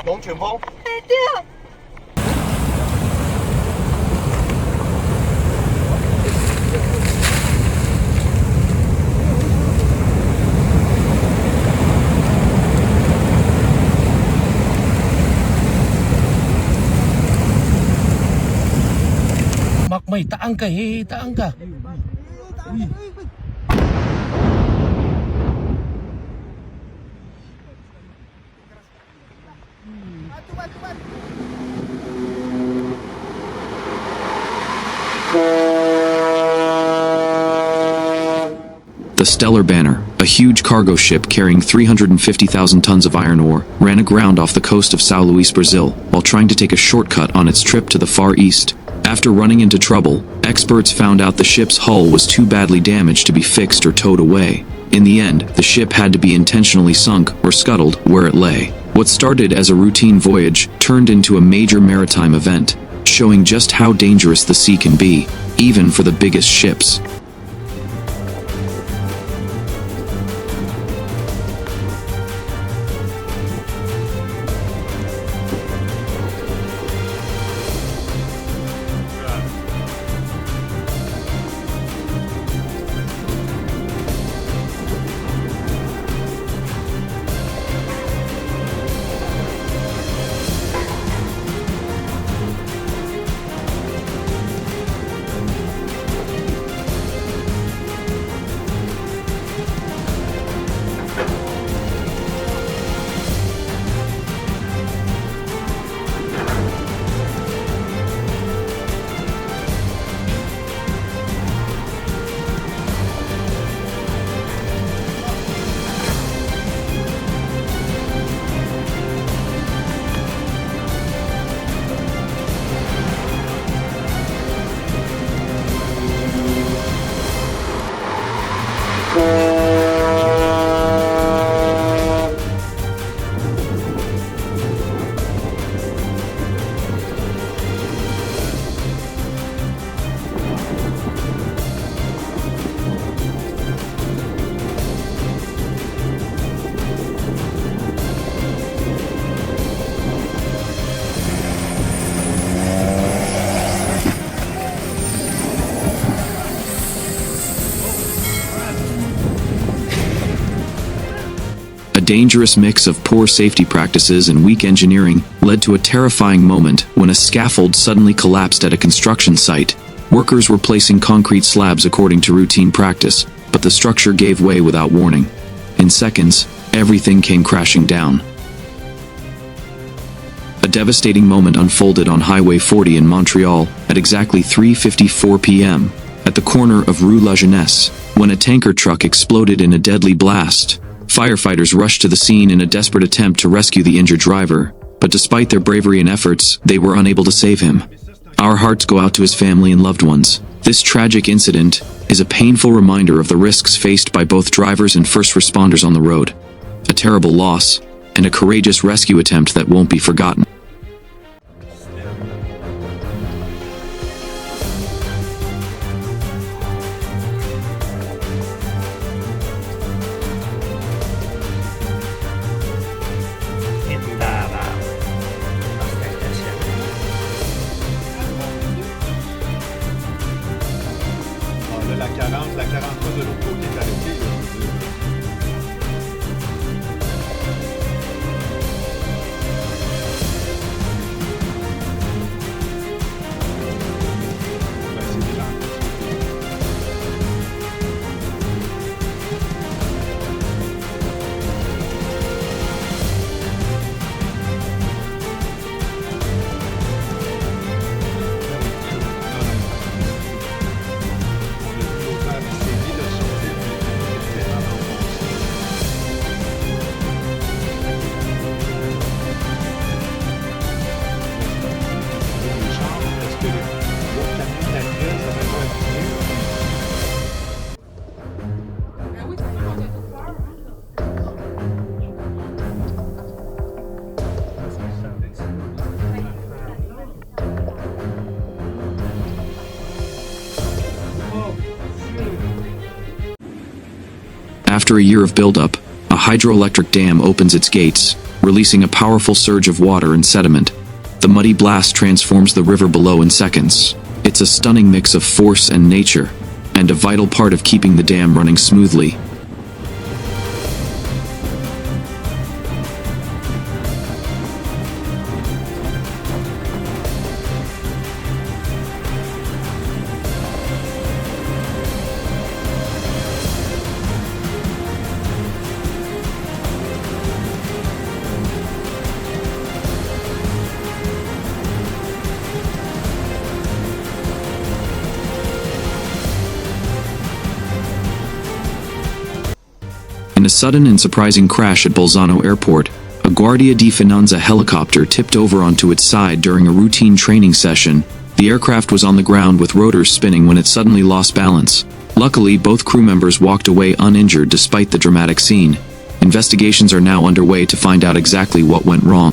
龙卷风。Mak may taang ka, taang ka. The Stellar Banner, a huge cargo ship carrying 350,000 tons of iron ore, ran aground off the coast of São Luís, Brazil, while trying to take a shortcut on its trip to the Far East. After running into trouble, experts found out the ship's hull was too badly damaged to be fixed or towed away. In the end, the ship had to be intentionally sunk or scuttled where it lay. What started as a routine voyage turned into a major maritime event, showing just how dangerous the sea can be, even for the biggest ships. A dangerous mix of poor safety practices and weak engineering led to a terrifying moment when a scaffold suddenly collapsed at a construction site. Workers were placing concrete slabs according to routine practice, but the structure gave way without warning. In seconds, everything came crashing down. A devastating moment unfolded on Highway 40 in Montreal at exactly 3:54 p.m. at the corner of Rue La Jeunesse, when a tanker truck exploded in a deadly blast. Firefighters rushed to the scene in a desperate attempt to rescue the injured driver, but despite their bravery and efforts, they were unable to save him. Our hearts go out to his family and loved ones. This tragic incident is a painful reminder of the risks faced by both drivers and first responders on the road. A terrible loss, and a courageous rescue attempt that won't be forgotten. La 40, la 43 de l'autre côté est arrêtée. After a year of buildup, a hydroelectric dam opens its gates, releasing a powerful surge of water and sediment. The muddy blast transforms the river below in seconds. It's a stunning mix of force and nature, and a vital part of keeping the dam running smoothly. In a sudden and surprising crash at Bolzano Airport, a Guardia di Finanza helicopter tipped over onto its side during a routine training session. The aircraft was on the ground with rotors spinning when it suddenly lost balance. Luckily, both crew members walked away uninjured despite the dramatic scene. Investigations are now underway to find out exactly what went wrong.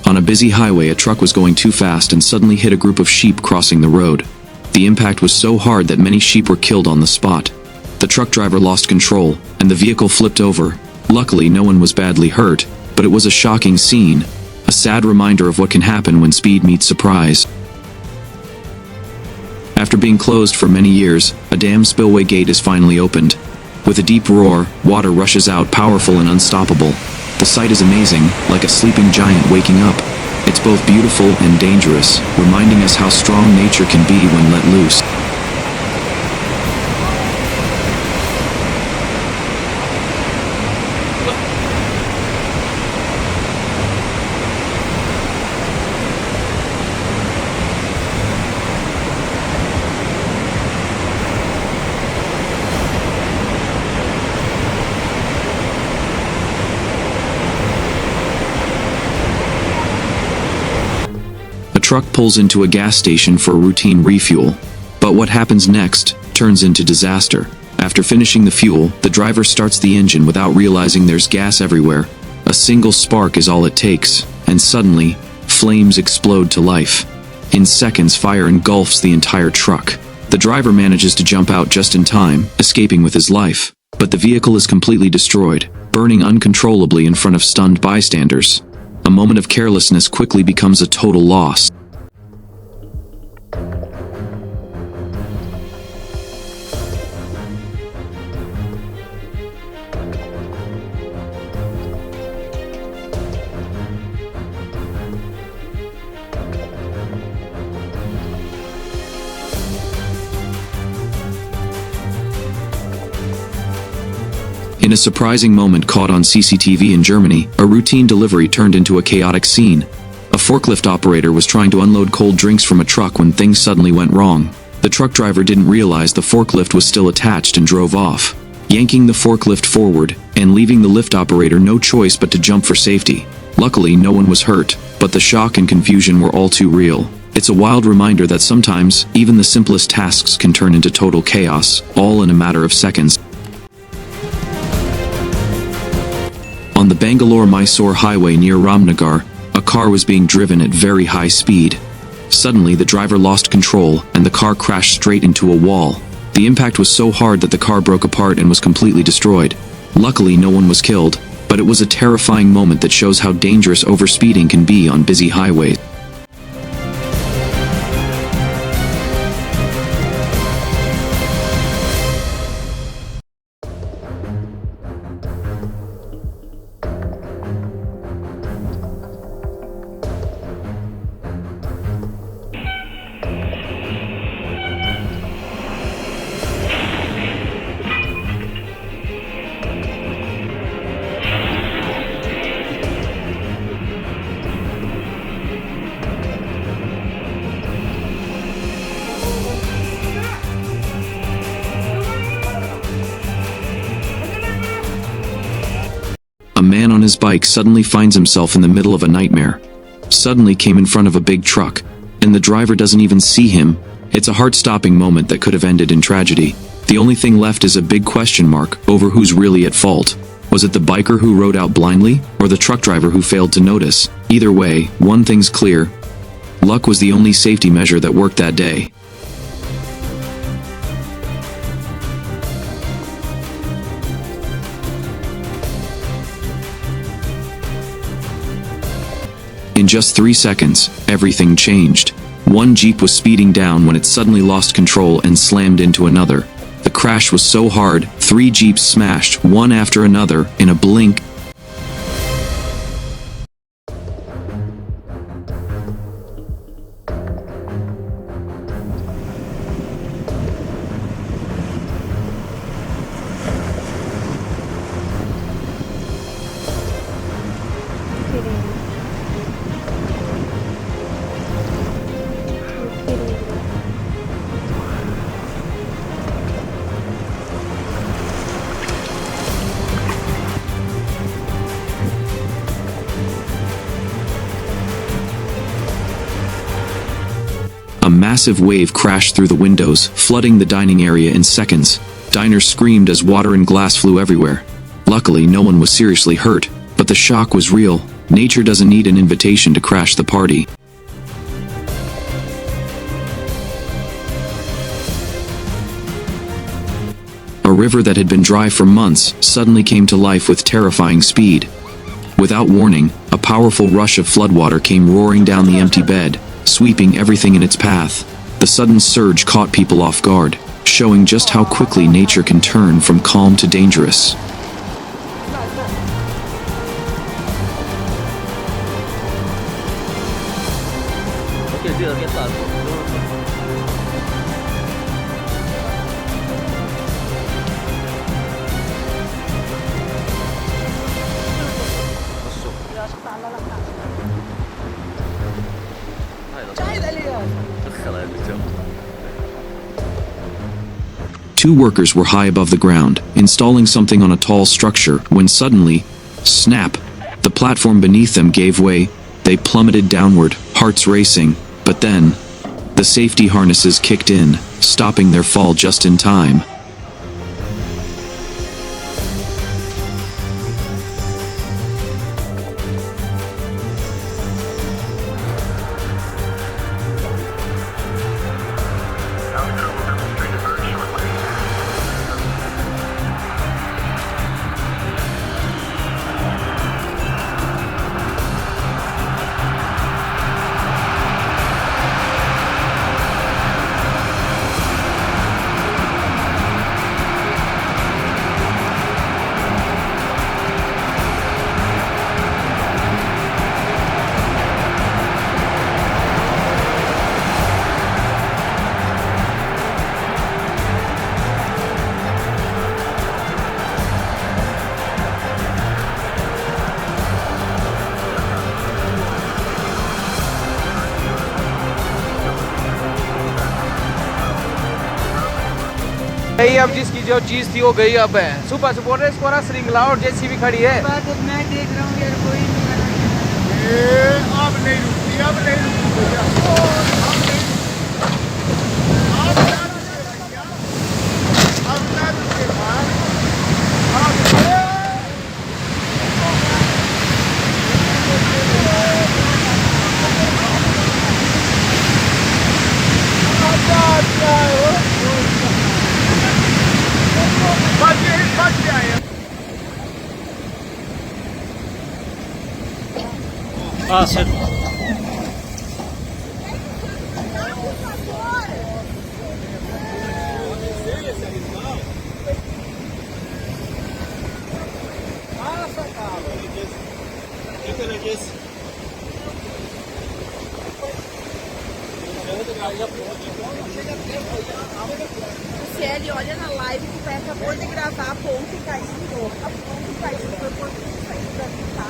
On a busy highway, a truck was going too fast and suddenly hit a group of sheep crossing the road. The impact was so hard that many sheep were killed on the spot. The truck driver lost control, and the vehicle flipped over. Luckily, no one was badly hurt, but it was a shocking scene, a sad reminder of what can happen when speed meets surprise. After being closed for many years, a dam spillway gate is finally opened. With a deep roar, water rushes out, powerful and unstoppable. The sight is amazing, like a sleeping giant waking up. It's both beautiful and dangerous, reminding us how strong nature can be when let loose. A truck pulls into a gas station for a routine refuel. But what happens next turns into disaster. After finishing the fuel, the driver starts the engine without realizing there's gas everywhere. A single spark is all it takes, and suddenly, flames explode to life. In seconds, fire engulfs the entire truck. The driver manages to jump out just in time, escaping with his life. But the vehicle is completely destroyed, burning uncontrollably in front of stunned bystanders. A moment of carelessness quickly becomes a total loss. In a surprising moment caught on CCTV in Germany, a routine delivery turned into a chaotic scene. A forklift operator was trying to unload cold drinks from a truck when things suddenly went wrong. The truck driver didn't realize the forklift was still attached and drove off, yanking the forklift forward and leaving the lift operator no choice but to jump for safety. Luckily, no one was hurt, but the shock and confusion were all too real. It's a wild reminder that sometimes, even the simplest tasks can turn into total chaos, all in a matter of seconds. On the Bangalore-Mysore highway near Ramnagar, a car was being driven at very high speed. Suddenly, the driver lost control, and the car crashed straight into a wall. The impact was so hard that the car broke apart and was completely destroyed. Luckily, no one was killed, but it was a terrifying moment that shows how dangerous overspeeding can be on busy highways. A man on his bike suddenly finds himself in the middle of a nightmare. suddenly came in front of a big truck, and the driver doesn't even see him. It's a heart-stopping moment that could have ended in tragedy. The only thing left is a big question mark over who's really at fault. Was it the biker who rode out blindly, or the truck driver who failed to notice? Either way, one thing's clear. Luck was the only safety measure that worked that day. In just 3 seconds, everything changed. One Jeep was speeding down when it suddenly lost control and slammed into another. The crash was so hard, 3 Jeeps smashed, one after another, in a blink. A massive wave crashed through the windows, flooding the dining area in seconds. Diners screamed as water and glass flew everywhere. Luckily, no one was seriously hurt, but the shock was real. Nature doesn't need an invitation to crash the party. A river that had been dry for months suddenly came to life with terrifying speed. Without warning, a powerful rush of floodwater came roaring down the empty bed, sweeping everything in its path. The sudden surge caught people off guard, showing just how quickly nature can turn from calm to dangerous. Two workers were high above the ground, installing something on a tall structure, when suddenly, snap! The platform beneath them gave way. They plummeted downward, hearts racing. But then, the safety harnesses kicked in, stopping their fall just in time. गई अब जिसकी जो चीज थी वो गई अब है। सुबह से बोल रहे इसको ना श्रृंखला और जेसीबी खड़ी है। मैं देख रहा हूँ यार कोई अब नहीं रुकती, अब नहीं रुकती भैया। Ah, sir. Cielo, olha na live que o pé acabou de gravar a ponte caindo. A ponte caindo, foi por isso que saiu daqui, tá?